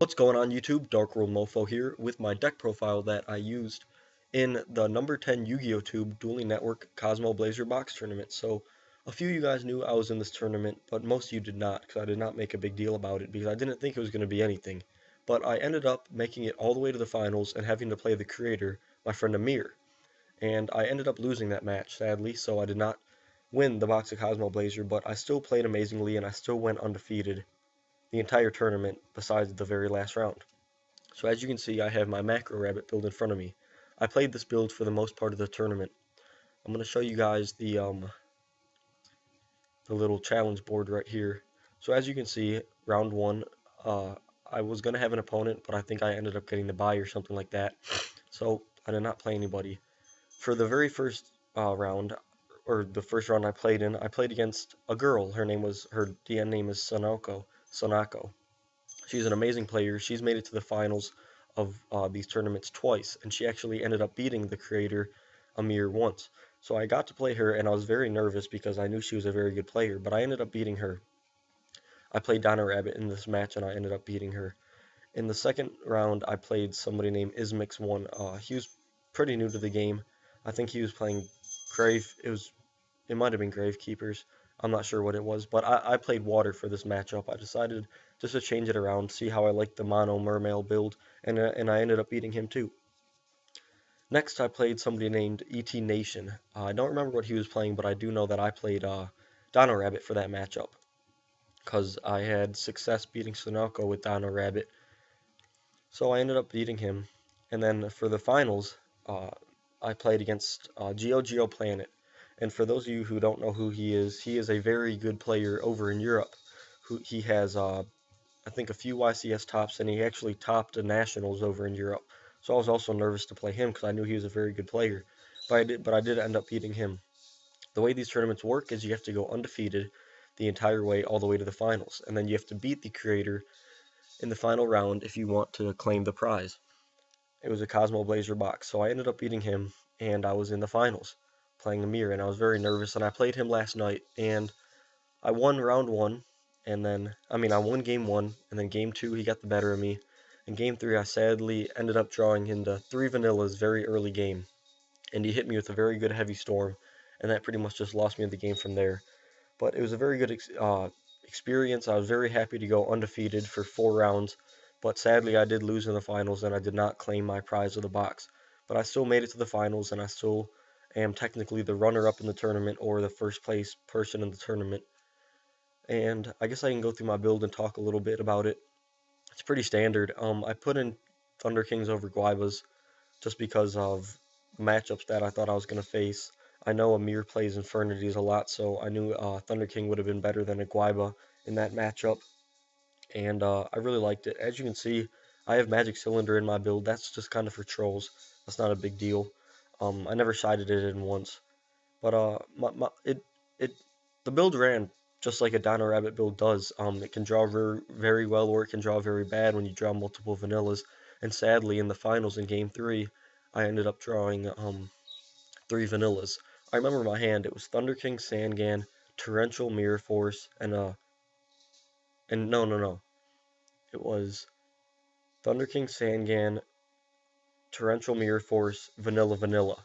What's going on YouTube? DarkWorldMOFO here with my deck profile that I used in the number 10 Yu-Gi-Oh! Tube Dueling Network Cosmo Blazer Box Tournament. So a few of you guys knew I was in this tournament, but most of you did not, because I did not make a big deal about it because I didn't think it was going to be anything. But I ended up making it all the way to the finals and having to play the creator, my friend Amir. And I ended up losing that match, sadly, so I did not win the box of Cosmo Blazer, but I still played amazingly and I still went undefeated the entire tournament besides the very last round. So as you can see, I have my macro rabbit build in front of me. I played this build for the most part of the tournament. I'm going to show you guys the little challenge board right here. So as you can see, round one, I was going to have an opponent, but I think I ended up getting the bye or something like that. So I did not play anybody. For the very first round, or the first round I played in, I played against a girl. Her DN name is Sonako. She's an amazing player. She's made it to the finals of these tournaments twice, and she actually ended up beating the creator Amir once. So I got to play her, and I was very nervous because I knew she was a very good player, but I ended up beating her. I played Donna Rabbit in this match, and I ended up beating her. In the second round, I played somebody named Ismix1. He was pretty new to the game. I think he was playing Grave. It might have been Gravekeepers. I'm not sure what it was, but I played Water for this matchup. I decided just to change it around, see how I liked the mono Mermail build, and I ended up beating him too. Next, I played somebody named ET Nation. I don't remember what he was playing, but I do know that I played Dino Rabbit for that matchup, because I had success beating Sunoco with Dino Rabbit. So I ended up beating him, and then for the finals, I played against Geo Planet. And for those of you who don't know who he is a very good player over in Europe. He has, I think, a few YCS tops, and he actually topped the nationals over in Europe. So I was also nervous to play him because I knew he was a very good player. But I did end up beating him. The way these tournaments work is you have to go undefeated the entire way, all the way to the finals, and then you have to beat the creator in the final round if you want to claim the prize. It was a Cosmo Blazer box, so I ended up beating him, and I was in the finals playing Amir, and I was very nervous, and I played him last night, and I won round one, and then, I won game one, and then game two, he got the better of me. In game three, I sadly ended up drawing into 3 vanillas very early game, and he hit me with a very good heavy storm, and that pretty much just lost me the game from there. But it was a very good experience. I was very happy to go undefeated for 4 rounds, but sadly I did lose in the finals and I did not claim my prize of the box. But I still made it to the finals and I still am technically the runner-up in the tournament or the first place person in the tournament. And I guess I can go through my build and talk a little bit about it. It's pretty standard. I put in Thunder Kings over Guaibas just because of matchups that I thought I was going to face. I know Amir plays Infernities a lot, so I knew Thunder King would have been better than a Guaiba in that matchup, and I really liked it. As you can see, I have Magic Cylinder in my build. That's just kind of for trolls. That's not a big deal. I never sided it in once, but it the build ran just like a Dino Rabbit build does. It can draw very well, or it can draw very bad when you draw multiple vanillas. And sadly, in the finals in Game 3, I ended up drawing 3 vanillas. I remember my hand. It was Thunder King, Sangan, Torrential Mirror Force, and no. It was Thunder King, Sangan, Torrential Mirror Force, Vanilla.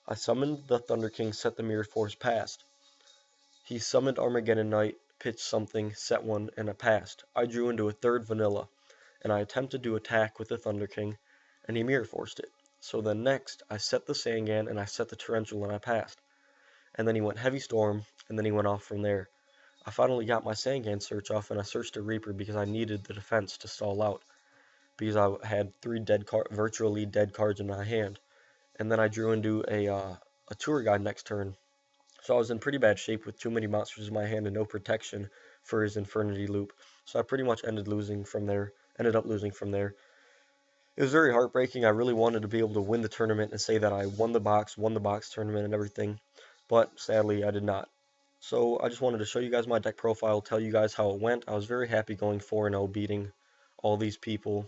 I summoned the Thunder King, set the Mirror Force past. He summoned Armageddon Knight, pitched something, set one, and it passed. I drew into a third vanilla, and I attempted to attack with the Thunder King, and he Mirror Forced it. So then next, I set the Sangan, and I set the Torrential, and I passed. And then he went Heavy Storm, and then he went off from there. I finally got my Sangan search off, and I searched a Reaper because I needed the defense to stall out, because I had 3 virtually dead cards in my hand. And then I drew into a Tour Guide next turn, so I was in pretty bad shape with too many monsters in my hand and no protection for his Infernity loop. So I pretty much ended up losing from there. It was very heartbreaking. I really wanted to be able to win the tournament and say that I won the box tournament and everything, but sadly I did not. So I just wanted to show you guys my deck profile, tell you guys how it went. I was very happy going 4-0, beating all these people,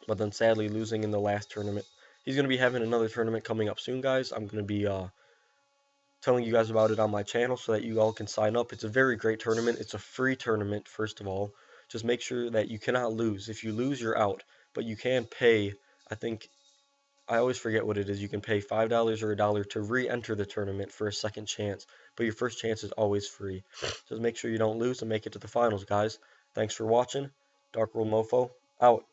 but then sadly losing in the last tournament. He's going to be having another tournament coming up soon, guys. I'm going to be telling you guys about it on my channel so that you all can sign up. It's a very great tournament. It's a free tournament, first of all. just make sure that you cannot lose. If you lose, you're out, but you can pay, I think, I always forget what it is. You can pay $5 or $1 to re-enter the tournament for a second chance, but your first chance is always free. Just make sure you don't lose and make it to the finals, guys. Thanks for watching. DarkWorldMOFO, out.